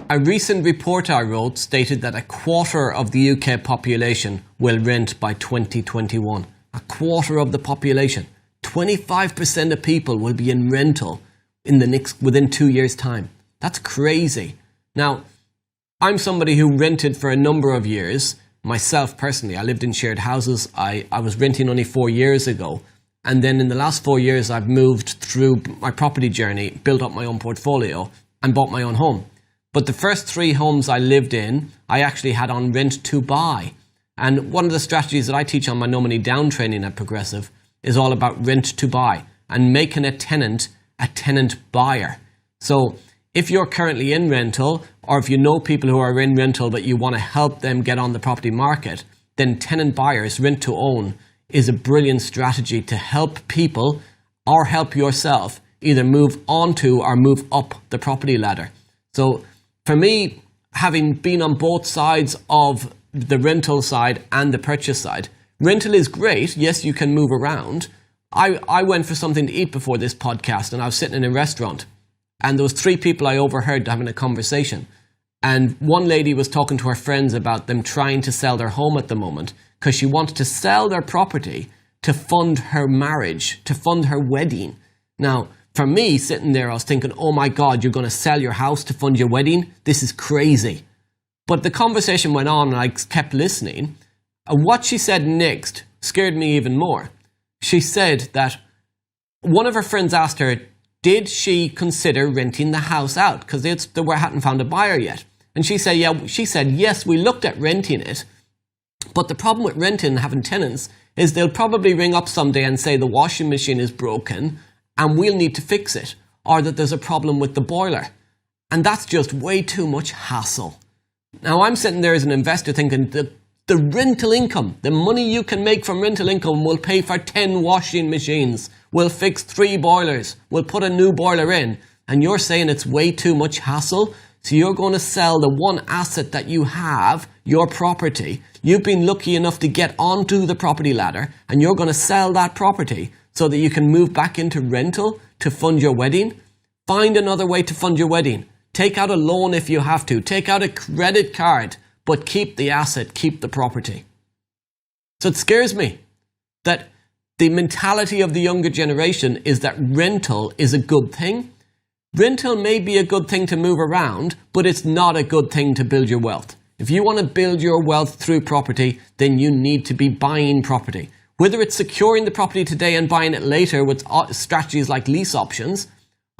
A recent report I wrote stated that a quarter of the UK population will rent by 2021. A quarter of the population. 25% of people will be in rental within 2 years' time. That's crazy. Now, I'm somebody who rented for a number of years. Myself personally, I lived in shared houses. I was renting only 4 years ago. And then in the last 4 years, I've moved through my property journey, built up my own portfolio, and bought my own home. But the first 3 homes I lived in, I actually had on rent to buy. And one of the strategies that I teach on my No Money Down training at Progressive is all about rent to buy and making a tenant buyer. So if you're currently in rental, or if you know people who are in rental but you want to help them get on the property market, then tenant buyers, rent to own, is a brilliant strategy to help people or help yourself either move onto or move up the property ladder. So for me, having been on both sides of the rental side and the purchase side, rental is great. Yes, you can move around. I went for something to eat before this podcast, and I was sitting in a restaurant, and there was 3 people I overheard having a conversation. And one lady was talking to her friends about them trying to sell their home at the moment because she wanted to sell their property to fund her marriage, to fund her wedding. Now, for me, sitting there, I was thinking, oh my God, you're going to sell your house to fund your wedding? This is crazy. But the conversation went on and I kept listening. And what she said next scared me even more. She said that one of her friends asked her, did she consider renting the house out? Because they hadn't found a buyer yet. And she said, yes, we looked at renting it. But the problem with renting and having tenants is they'll probably ring up someday and say the washing machine is broken and we'll need to fix it, or that there's a problem with the boiler. And that's just way too much hassle. Now, I'm sitting there as an investor thinking the rental income, the money you can make from rental income will pay for 10 washing machines, will fix 3 boilers, will put a new boiler in, and you're saying it's way too much hassle? So you're going to sell the one asset that you have, your property. You've been lucky enough to get onto the property ladder, and you're going to sell that property so that you can move back into rental to fund your wedding? Find another way to fund your wedding. Take out a loan if you have to. Take out a credit card, but keep the asset, keep the property. So it scares me that the mentality of the younger generation is that rental is a good thing. Rental may be a good thing to move around, but it's not a good thing to build your wealth. If you want to build your wealth through property, then you need to be buying property. Whether it's securing the property today and buying it later with strategies like lease options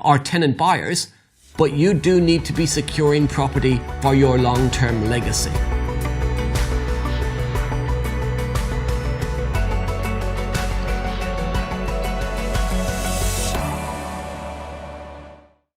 or tenant buyers, but you do need to be securing property for your long-term legacy.